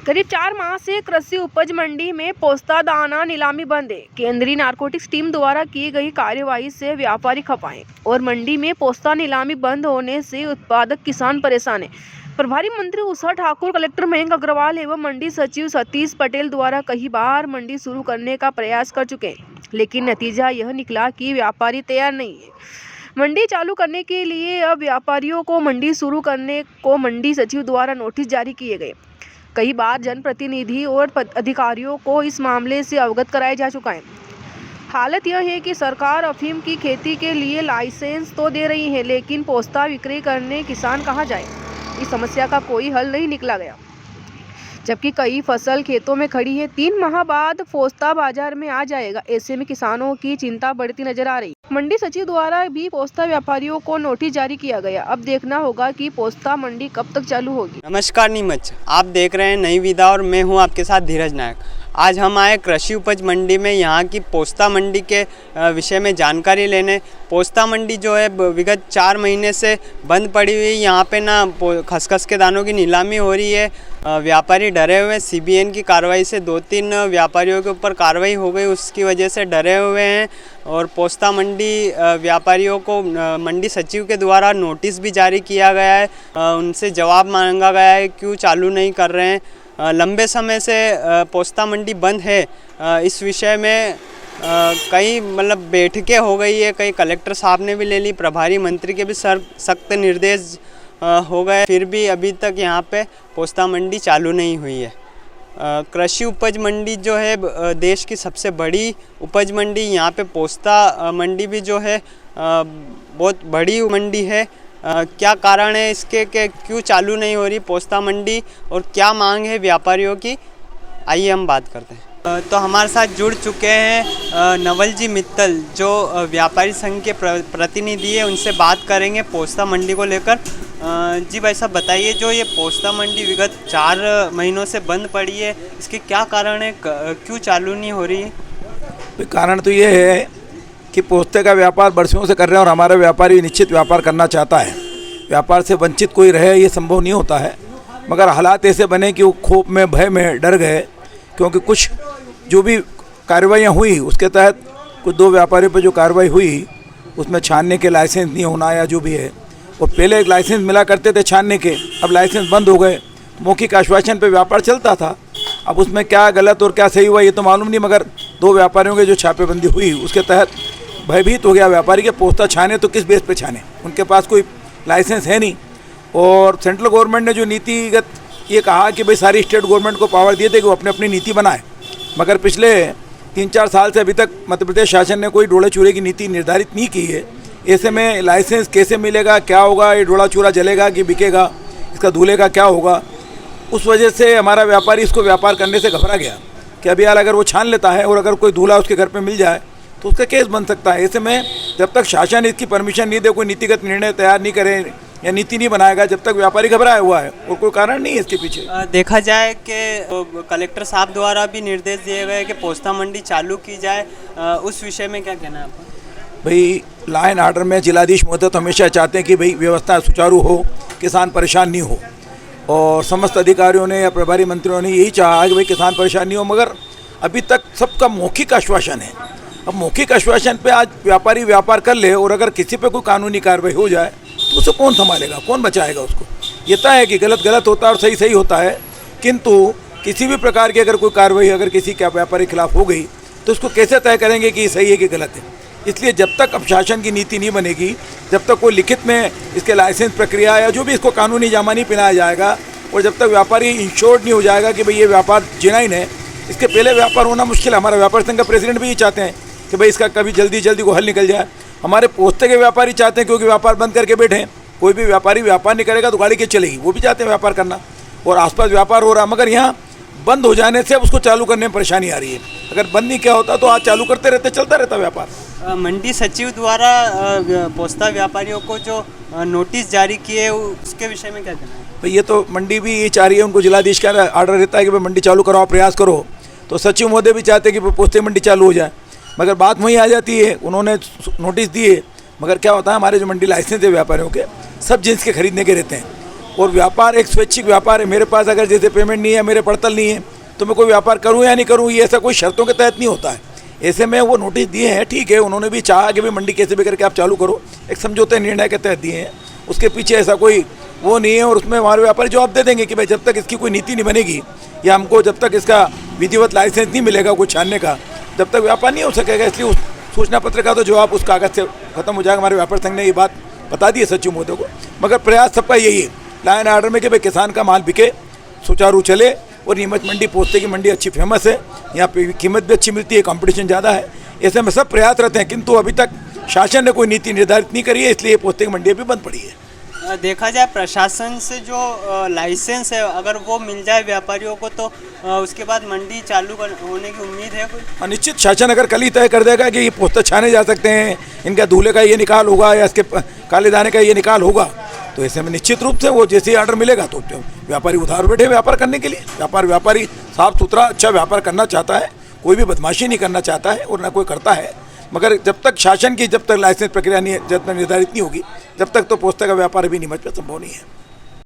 करीब 4 माह से कृषि उपज मंडी में पोस्ता दाना नीलामी बंद है। केंद्रीय नारकोटिक्स टीम द्वारा की गई कार्यवाही से व्यापारी खपाए और मंडी में पोस्ता नीलामी बंद होने से उत्पादक किसान परेशान है। प्रभारी मंत्री उषा ठाकुर, कलेक्टर मयंक अग्रवाल एवं मंडी सचिव सतीश पटेल द्वारा कई बार मंडी शुरू करने का प्रयास कर चुके हैं, लेकिन नतीजा यह निकला कि व्यापारी तैयार नहीं है। मंडी चालू करने के लिए अब व्यापारियों को मंडी शुरू करने को मंडी सचिव द्वारा नोटिस जारी किए गए। कई बार जनप्रतिनिधि और अधिकारियों को इस मामले से अवगत कराया जा चुका है। हालत यह है कि सरकार अफीम की खेती के लिए लाइसेंस तो दे रही है, लेकिन पोस्ता विक्रय करने किसान कहाँ जाए, इस समस्या का कोई हल नहीं निकला गया। जबकि कई फसल खेतों में खड़ी है, 3 माह बाद पोस्ता बाजार में आ जाएगा। ऐसे में किसानों की चिंता बढ़ती नजर आ रही। मंडी सचिव द्वारा भी पोस्ता व्यापारियों को नोटिस जारी किया गया। अब देखना होगा कि पोस्ता मंडी कब तक चालू होगी। नमस्कार नीमच, आप देख रहे हैं नई विधा और मैं हूं आपके साथ धीरज नायक। आज हम आए कृषि उपज मंडी में यहाँ की पोस्ता मंडी के विषय में जानकारी लेने। पोस्ता मंडी जो है विगत 4 महीने से बंद पड़ी हुई। यहाँ पे ना खसखस के दानों की नीलामी हो रही है। व्यापारी डरे हुए हैं। सीबीएन की कार्रवाई से 2-3 व्यापारियों के ऊपर कार्रवाई हो गई, उसकी वजह से डरे हुए हैं। और पोस्ता मंडी व्यापारियों को मंडी सचिव के द्वारा नोटिस भी जारी किया गया है। उनसे जवाब मांगा गया है क्यों चालू नहीं कर रहे हैं। लंबे समय से पोस्ता मंडी बंद है। इस विषय में कई बैठकें हो गई है, कई कलेक्टर साहब ने भी ले ली, प्रभारी मंत्री के भी सख्त निर्देश हो गए, फिर भी अभी तक यहाँ पे पोस्ता मंडी चालू नहीं हुई है। कृषि उपज मंडी जो है देश की सबसे बड़ी उपज मंडी, यहाँ पे पोस्ता मंडी भी जो है बहुत बड़ी मंडी है। क्या कारण है इसके कि क्यों चालू नहीं हो रही पोस्ता मंडी और क्या मांग है व्यापारियों की, आइए हम बात करते हैं। तो हमारे साथ जुड़ चुके हैं नवल जी मित्तल, जो व्यापारी संघ के प्रतिनिधि है। उनसे बात करेंगे पोस्ता मंडी को लेकर। जी भाई साहब बताइए, जो ये पोस्ता मंडी विगत 4 महीनों से बंद पड़ी है, इसके क्या कारण है, क्यों चालू नहीं हो रही है? कारण तो ये है कि पोस्ते का व्यापार बरसों से कर रहे हैं और हमारा व्यापारी निश्चित व्यापार करना चाहता है। व्यापार से वंचित कोई रहे ये संभव नहीं होता है, मगर हालात ऐसे बने कि वो खौफ में, भय में डर गए, क्योंकि कुछ जो भी कार्रवाइयाँ हुई उसके तहत कुछ 2 व्यापारियों पर जो कार्रवाई हुई उसमें छानने के लाइसेंस नहीं होना या जो भी है, और पहले एक लाइसेंस मिला करते थे छानने के, अब लाइसेंस बंद हो गए। मौखिक आश्वासन पे व्यापार चलता था, अब उसमें क्या गलत और क्या सही हुआ ये तो मालूम नहीं, मगर 2 व्यापारियों के जो छापेबंदी हुई उसके तहत भयभीत हो गया व्यापारी के। पोस्ता छाने तो किस बेस पे छाने, उनके पास कोई लाइसेंस है नहीं। और सेंट्रल गवर्नमेंट ने जो नीतिगत ये कहा कि भाई सारी स्टेट गवर्नमेंट को पावर दिए थे कि वो अपनी अपनी नीति बनाए, मगर पिछले 3-4 साल से अभी तक मध्य प्रदेश शासन ने कोई डोले चूरे की नीति निर्धारित नहीं की है। ऐसे में लाइसेंस कैसे मिलेगा, क्या होगा, ये डोला चूरा जलेगा कि बिकेगा, इसका धूले का क्या होगा, उस वजह से हमारा व्यापारी इसको व्यापार करने से घबरा गया कि अभी यार अगर वो छान लेता है और अगर कोई दूल्हा उसके घर पे मिल जाए तो उसका केस बन सकता है। ऐसे में जब तक शासन इसकी परमिशन नहीं दे, कोई नीतिगत निर्णय तैयार नहीं करे या नीति नहीं बनाएगा, जब तक व्यापारी घबराया हुआ है और कोई कारण नहीं है इसके पीछे। देखा जाए कि कलेक्टर साहब द्वारा भी निर्देश दिए गए कि पोस्ता मंडी चालू की जाए, उस विषय में क्या कहना है आपका? भाई लॉ एंड ऑर्डर में जिलाधीश महोदय तो हमेशा चाहते हैं कि भाई व्यवस्था सुचारू हो, किसान परेशान नहीं हो, और समस्त अधिकारियों ने या प्रभारी मंत्रियों ने यही चाहा कि भाई किसान परेशान नहीं हो, मगर अभी तक सबका मौखिक आश्वासन है। अब मौखिक आश्वासन पे आज व्यापारी व्यापार कर ले और अगर किसी पे कोई कानूनी कार्रवाई हो जाए तो उसे कौन संभालेगा, कौन बचाएगा उसको? ये तय है कि गलत गलत होता है और सही सही होता है, किंतु किसी भी प्रकार की अगर कोई कार्रवाई अगर किसी के व्यापारी के खिलाफ हो गई तो उसको कैसे तय करेंगे कि ये सही है कि गलत है? इसलिए जब तक अब शासन की नीति नहीं बनेगी, जब तक कोई लिखित में इसके लाइसेंस प्रक्रिया या जो भी इसको कानूनी जामा नहीं पिलाया जाएगा, और जब तक व्यापारी इंश्योर्ड नहीं हो जाएगा कि भाई ये व्यापार जेन्युइन है, इसके पहले व्यापार होना मुश्किल है। हमारा व्यापार संघ का प्रेसिडेंट भी ये चाहते हैं कि भाई इसका कभी जल्दी को हल निकल जाए। हमारे पोस्ते के व्यापारी चाहते हैं, क्योंकि व्यापार बंद करके बैठे हैं, कोई भी व्यापारी व्यापार नहीं करेगा तो गाड़ी कैसे चलेगी, वो भी चाहते हैं व्यापार करना, और आसपास व्यापार हो रहा, मगर यहाँ बंद हो जाने से अब उसको चालू करने में परेशानी आ रही है। अगर बंद नहीं किया होता तो आज चालू करते रहते, चलता रहता व्यापार। मंडी सचिव द्वारा पोस्ता व्यापारियों को जो नोटिस जारी किए उसके विषय में क्या कहना है? भाई ये तो मंडी भी ये चाह रही है, उनको जिलाधीश का ऑर्डर रहता है कि भाई मंडी चालू कराओ, प्रयास करो, तो सचिव महोदय भी चाहते हैं कि पोस्ते मंडी चालू हो जाए, मगर बात वहीं आ जाती है। उन्होंने नोटिस दिए, मगर क्या होता है हमारे जो मंडी लाइसेंस है व्यापारियों के सब जिन्स के खरीदने के रहते हैं, और व्यापार एक स्वैच्छिक व्यापार है। मेरे पास अगर जैसे पेमेंट नहीं है, मेरे पड़तल नहीं है, तो मैं कोई व्यापार करूं या नहीं करूं, ये ऐसा कोई शर्तों के तहत नहीं होता है। ऐसे में वो नोटिस दिए हैं, ठीक है, उन्होंने भी चाहा कि भाई मंडी कैसे भी करके आप चालू करो, एक समझौते निर्णय के तहत दिए हैं। उसके पीछे ऐसा कोई वो नहीं है, और उसमें हमारे व्यापारी जवाब दे देंगे कि भाई जब तक इसकी कोई नीति नहीं बनेगी या हमको जब तक इसका विधिवत लाइसेंस नहीं मिलेगा कोई छानने का, जब तक व्यापार नहीं हो सकेगा। इसलिए उस सूचना पत्र का तो जवाब उस कागज़ से खत्म हो जाएगा। हमारे व्यापार संघ ने ये बात बता दी है सचिव महोदय को। मगर प्रयास सबका यही है, लाइन आर्डर में कि भाई किसान का माल बिके, सुचारू चले, और नीमच मंडी पोस्ते की मंडी अच्छी फेमस है, यहाँ पे कीमत भी अच्छी मिलती है, कंपटीशन ज़्यादा है। ऐसे में सब प्रयासरत हैं, किंतु अभी तक शासन ने कोई नीति निर्धारित नहीं करी है, इसलिए पोस्ते की मंडी अभी बंद पड़ी है। देखा जाए प्रशासन से जो लाइसेंस है अगर वो मिल जाए व्यापारियों को तो उसके बाद मंडी चालू होने की उम्मीद है कोई? निश्चित शासन अगर कल ही तय कर देगा कि ये पोस्ते छाने जा सकते हैं, इनका दूल्हे का ये निकाल होगा या इसके काले दाने का ये निकाल होगा, तो ऐसे में निश्चित रूप से वो जैसे ही ऑर्डर मिलेगा तो व्यापारी उधार बैठे व्यापार करने के लिए। व्यापारी साफ सुथरा अच्छा व्यापार करना चाहता है, कोई भी बदमाशी नहीं करना चाहता है और ना कोई करता है। मगर जब तक शासन की जब तक लाइसेंस प्रक्रिया नहीं जब तक निर्धारित नहीं होगी, जब तक तो पोस्ते का व्यापार भी नीमच में संभव नहीं है।